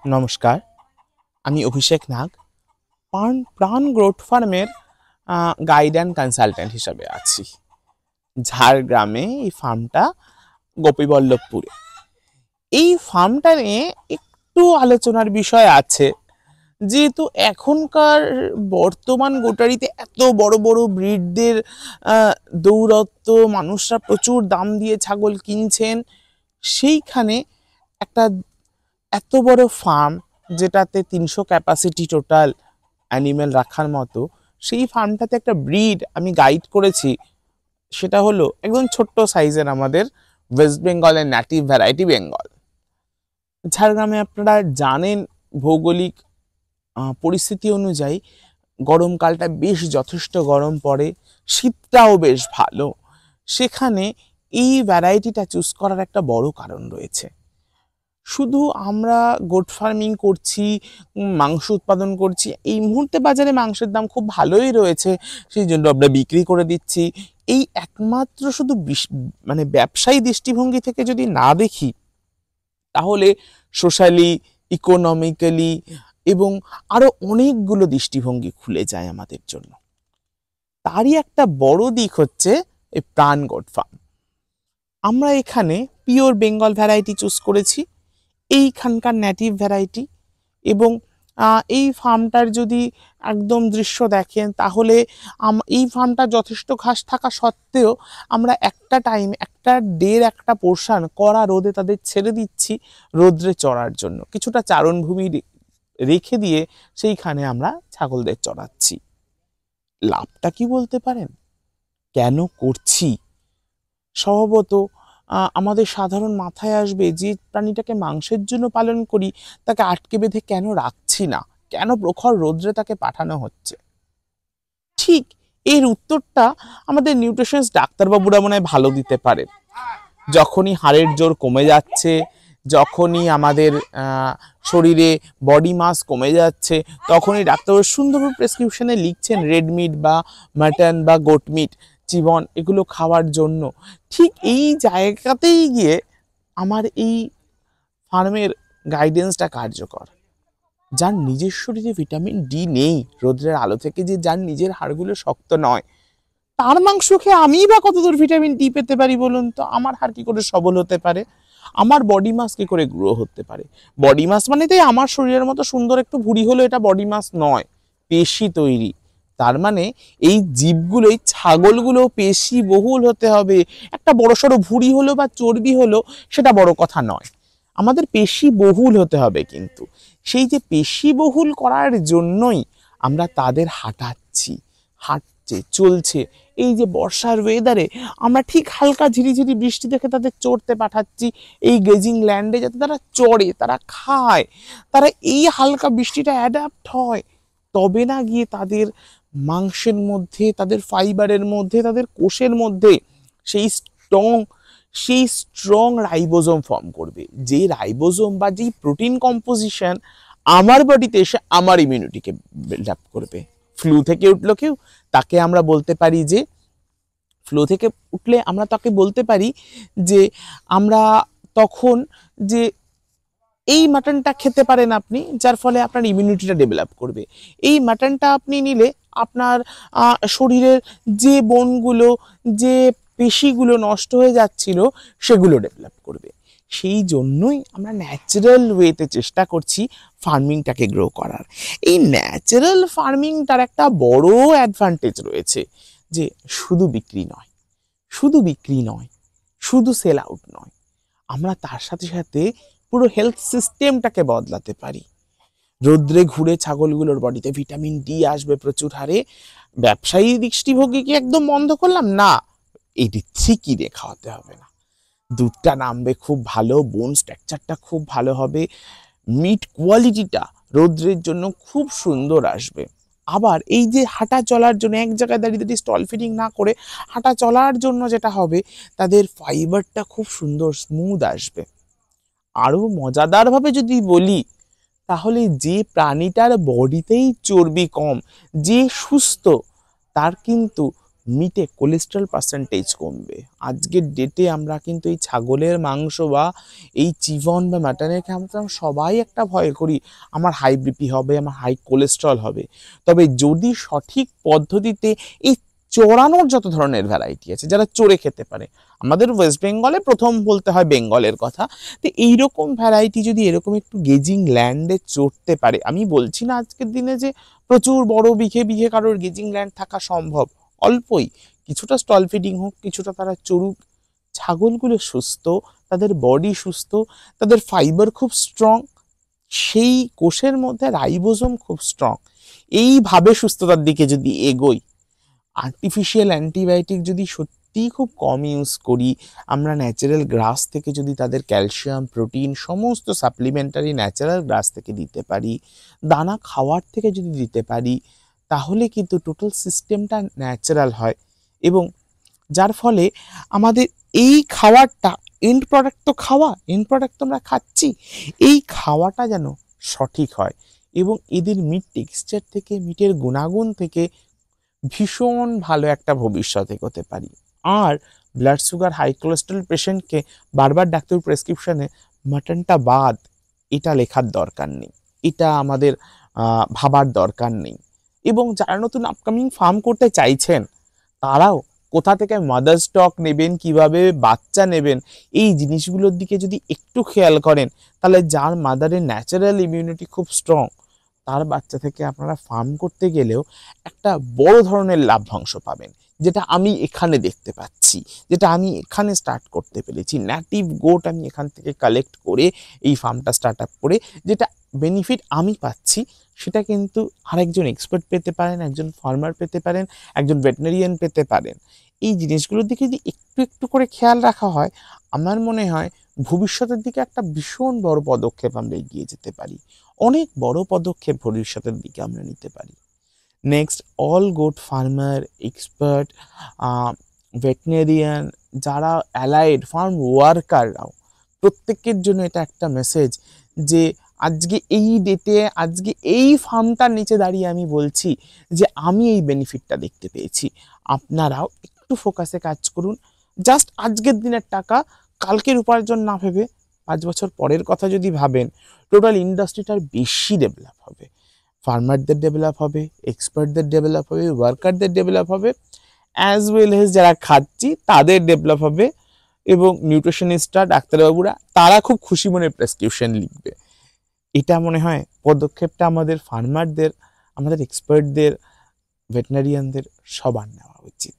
নমস্কার, আমি অভিষেক নাগ প্রাণ গ্রোথ ফার্মের গাইড অ্যান্ড কনসালট্যান্ট হিসাবে আছি। ঝাড়গ্রামে এই ফার্মটা গোপীবল্লভপুরে। এই ফার্মটা নিয়ে একটু আলোচনার বিষয় আছে, যেহেতু এখনকার বর্তমান গোটারিতে এত বড় বড় ব্রিডদের দৌরত্ব, মানুষরা প্রচুর দাম দিয়ে ছাগল কিনছেন, সেইখানে একটা এত বড় ফার্ম যেটাতে 300 ক্যাপাসিটি টোটাল অ্যানিমেল রাখার মতো, সেই ফার্মটাতে একটা ব্রিড আমি গাইড করেছি। সেটা হলো একদম ছোট্ট সাইজের আমাদের ওয়েস্ট বেঙ্গলের ন্যাটিভ ভ্যারাইটি বেঙ্গল। ঝাড়গ্রামে আপনারা জানেন ভৌগোলিক পরিস্থিতি অনুযায়ী গরমকালটা বেশ যথেষ্ট গরম পড়ে, শীতটাও বেশ ভালো। সেখানে এই ভ্যারাইটিটা চুজ করার একটা বড় কারণ রয়েছে। শুধু আমরা গোট ফার্মিং করছি, মাংস উৎপাদন করছি, এই মুহূর্তে বাজারে মাংসের দাম খুব ভালোই রয়েছে, সেই জন্য আমরা বিক্রি করে দিচ্ছি। এই একমাত্র শুধু মানে ব্যবসায়ী দৃষ্টিভঙ্গি থেকে যদি না দেখি, তাহলে সোশ্যালি, ইকোনমিক্যালি এবং আরো অনেকগুলো দৃষ্টিভঙ্গি খুলে যায় আমাদের জন্য। তারই একটা বড় দিক হচ্ছে এই প্রাণ গোট ফার্ম। আমরা এখানে পিওর বেঙ্গল ভ্যারাইটি চুজ করেছি, এইখানকার ন্যাটিভ ভ্যারাইটি। এবং এই ফার্মটার যদি একদম দৃশ্য দেখেন, তাহলে এই ফার্মটা যথেষ্ট ঘাস থাকা সত্ত্বেও আমরা একটা পোর্শন কড়া রোদে তাদের ছেড়ে দিচ্ছি রোদ্রে চড়ার জন্য, কিছুটা চারণভূমি রেখে দিয়ে সেইখানে আমরা ছাগলদের চড়াচ্ছি। লাভটা কি বলতে পারেন? কেন করছি? স্বভাবত আমাদের সাধারণ মাথায় আসবে যে প্রাণীটাকে মাংসের জন্য পালন করি, তাকে আটকে বেঁধে কেন রাখছি না, কেন প্রখর রোদ্রে তাকে পাঠানো হচ্ছে? ঠিক এর উত্তরটা আমাদের নিউট্রিশনস ডাক্তারবাবুরা মনে হয় ভালো দিতে পারে। যখনই হাড়ের জোর কমে যাচ্ছে, যখনই আমাদের শরীরে বডি মাস কমে যাচ্ছে, তখনই ডাক্তারবাবু সুন্দর প্রেসক্রিপশনে লিখছেন রেড মিট বা মাটন বা গোট মিট, চিবন, এগুলো খাওয়ার জন্য। ঠিক এই জায়গাতেই গিয়ে আমার এই ফার্মের গাইডেন্সটা কার্যকর। যার নিজের শরীরে ভিটামিন ডি নেই, রোদ্রের আলো থেকে যার নিজের হাড়গুলো শক্ত নয়, তার মাংস খেয়ে আমি বা কতদূর ভিটামিন ডি পেতে পারি বলুন তো? আমার হাড় কি করে সবল হতে পারে? আমার বডি মাস কি করে গ্রো হতে পারে? বডি মাস মানে তাই আমার শরীরের মতো সুন্দর একটু ভুঁড়ি হলো এটা বডি মাস নয়, পেশি তৈরি। তার মানে এই জীবগুলো, এই ছাগলগুলো পেশি বহুল হতে হবে। একটা বড়সড় ভুঁড়ি হলো বা চর্বি হলো সেটা বড় কথা নয়, আমাদের পেশি বহুল হতে হবে। কিন্তু সেই যে পেশি বহুল করার জন্যই আমরা তাদের হাঁটাচ্ছি, হাঁটছে, চলছে। এই যে বর্ষার ওয়েদারে আমরা ঠিক হালকা ঝিরিঝিরি বৃষ্টি দেখে তাদের চড়তে পাঠাচ্ছি এই গ্রেজিং ল্যান্ডে, যাতে তারা চড়ে, তারা খায়, তারা এই হালকা বৃষ্টিটা অ্যাডাপ্ট হয়। তবে না গিয়ে তাদের মাংসের মধ্যে, তাদের ফাইবারের মধ্যে, তাদের কোষের মধ্যে সেই স্ট্রং রাইবোজোম ফর্ম করবে, যে রাইবোজোম বা যেই প্রোটিন কম্পোজিশন আমার বডিতে এসে আমার ইমিউনিটিকে বিল্ড আপ করবে। ফ্লু থেকে উঠলো কেউ, তাকে আমরা বলতে পারি যে ফ্লু থেকে উঠলে আমরা তাকে বলতে পারি যে আমরা তখন যে এই মাটনটা খেতে পারেন আপনি, যার ফলে আপনার ইমিউনিটিটা ডেভেলপ করবে। এই মাটনটা আপনি নিলে আপনার শরীরের যে বোনগুলো, যে পেশিগুলো নষ্ট হয়ে যাচ্ছিল, সেগুলো ডেভেলপ করবে। সেই জন্যই আমরা ন্যাচারাল ওয়েতে চেষ্টা করছি ফার্মিংটাকে গ্রো করার। এই ন্যাচারাল ফার্মিংটার একটা বড় অ্যাডভান্টেজ রয়েছে, যে শুধু বিক্রি নয়, শুধু সেল আউট নয়, আমরা তার সাথে সাথে পুরো হেলথ সিস্টেমটাকে বদলাতে পারি। রোদ্রে ঘুরে ছাগলগুলোর বডিতে ভিটামিন ডি আসবে প্রচুর হারে। ব্যবসায়ী দৃষ্টিভঙ্গি কি একদম বন্ধ করলাম? না, ডি3 কিনে খাওয়াতে হবে না, দুধটা নামবে খুব ভালো, বোন স্ট্রাকচারটা খুব ভালো হবে, মিট কোয়ালিটিটা রোদ্রের জন্য খুব সুন্দর আসবে। আবার এই যে হাঁটা চলার জন্য এক জায়গায় দাঁড়িয়ে স্টল ফিডিং না করে হাঁটা চলার জন্য যেটা হবে, তাদের ফাইবারটা খুব সুন্দর স্মুথ আসবে। আরো মজাদারভাবে যদি বলি, তাহলে যে প্রাণীটার বডিতেই চর্বি কম, যে সুস্থ, তার কিন্তু মিটে কোলেস্ট্রল পার্সেন্টেজ কমবে। আজকের ডেটে আমরা কিন্তু এই ছাগলের মাংস বা এই চিকন বা মাটনের আমরা সবাই একটা ভয় করি, আমার হাই বিপি হবে, আমার হাই কোলেস্ট্রল হবে। তবে যদি সঠিক পদ্ধতিতে এই চড়ানোর যত ধরনের ভ্যারাইটি আছে, যারা চড়ে খেতে পারে, আমাদের ওয়েস্ট বেঙ্গলে প্রথম বলতে হয় বেঙ্গলের কথা, তো এইরকম ভ্যারাইটি যদি এরকম একটু গেজিং ল্যান্ডে চড়তে পারে, আমি বলছি না আজকের দিনে যে প্রচুর বড় বিঘে বিঘে কারোর গেজিং ল্যান্ড থাকা সম্ভব, অল্পই কিছুটা স্টল ফিডিং হোক, কিছুটা তারা চড়ুক। ছাগলগুলো সুস্থ, তাদের বডি সুস্থ, তাদের ফাইবার খুব স্ট্রং, সেই কোষের মধ্যে রাইবোজোম খুব স্ট্রং। এইভাবে সুস্থতার দিকে যদি এগোই, আর্টিফিশিয়াল অ্যান্টিবায়োটিক যদি সত্যিই খুব কম ইউজ করি, আমরা ন্যাচারাল গ্রাস থেকে যদি তাদের ক্যালসিয়াম, প্রোটিন, সমস্ত সাপ্লিমেন্টারি ন্যাচারাল গ্রাস থেকে দিতে পারি, দানা খাওয়ার থেকে যদি দিতে পারি, তাহলে কিন্তু টোটাল সিস্টেমটা ন্যাচারাল হয়। এবং যার ফলে আমাদের এই খাওয়ারটা, এন্ড প্রোডাক্ট তো খাওয়া, এন্ড প্রোডাক্ট তো আমরা খাচ্ছি, এই খাওয়াটা যেন সঠিক হয় এবং এদের মিট টেক্সচার থেকে, মিটের গুণাগুণ থেকে ভীষণ ভালো একটা ভবিষ্যৎ এগোতে পারি। আর ব্লাড সুগার, হাই কোলেস্ট্রল পেশেন্টকে বারবার ডাক্তার প্রেসক্রিপশনে মাটনটা বাদ এটা লেখার দরকার নেই, এটা আমাদের ভাবার দরকার নেই। এবং যারা নতুন আপকামিং ফার্ম করতে চাইছেন, তারাও কোথা থেকে মাদার স্টক নেবেন, কিভাবে বাচ্চা নেবেন, এই জিনিসগুলোর দিকে যদি একটু খেয়াল করেন, তাহলে যার মাদারের ন্যাচারাল ইমিউনিটি খুব স্ট্রং, তার বাচ্চা থেকে আপনারা ফার্ম করতে গেলেও একটা বড় ধরনের লাভ্যাংশ পাবেন, যেটা আমি এখানে দেখতে পাচ্ছি, যেটা আমি এখানে স্টার্ট করতে পেরেছি। ন্যাটিভ গোট আমি এখান থেকে কালেক্ট করে এই ফার্মটা স্টার্ট আপ করে যেটা বেনিফিট আমি পাচ্ছি, সেটা কিন্তু আরেকজন এক্সপার্ট পেতে পারেন, একজন ফার্মার পেতে পারেন, একজন ভেটেরিনারিয়ান পেতে পারেন। এই জিনিসগুলোর দিকে যদি একটু একটু করে খেয়াল রাখা হয়, আমার মনে হয় ভবিষ্যতের দিকে একটা ভীষণ বড় পদক্ষেপ আমরা এগিয়ে যেতে পারি, অনেক বড় পদক্ষেপ ভবিষ্যতের দিকে আমরা নিতে পারি। Next, all goat farmer, expert, veterinarian, যারা অ্যালাইড ফার্ম ওয়ার্কাররাও, প্রত্যেকের জন্য এটা একটা মেসেজ যে আজকে এই ডেটে, আজকে এই ফার্মটার নিচে দাঁড়িয়ে আমি বলছি যে আমি এই বেনিফিটটা দেখতে পেয়েছি। আপনারাও একটু ফোকাসে কাজ করুন। জাস্ট আজকের দিনের টাকা কালকের উপার্জন না ভেবে 5 বছর পরের কথা যদি ভাবেন, টোটাল ইন্ডাস্ট্রিটার বেশি ডেভেলপ হবে, ফার্মারদের ডেভেলপ হবে, এক্সপার্টদের ডেভেলপ হবে, ওয়ার্কারদের ডেভেলপ হবে, অ্যাজ ওয়েল এজ যারা খাচ্ছি তাদের ডেভেলপ হবে। এবং নিউট্রিশনিস্টরা, ডাক্তারবাবুরা, তারা খুব খুশি মনে প্রেসক্রিপশন লিখবে। এটা মনে হয় পদক্ষেপটা আমাদের ফার্মারদের, আমাদের এক্সপার্টদের, ভেটেরিনারিয়ানদের সবার নেওয়া উচিত।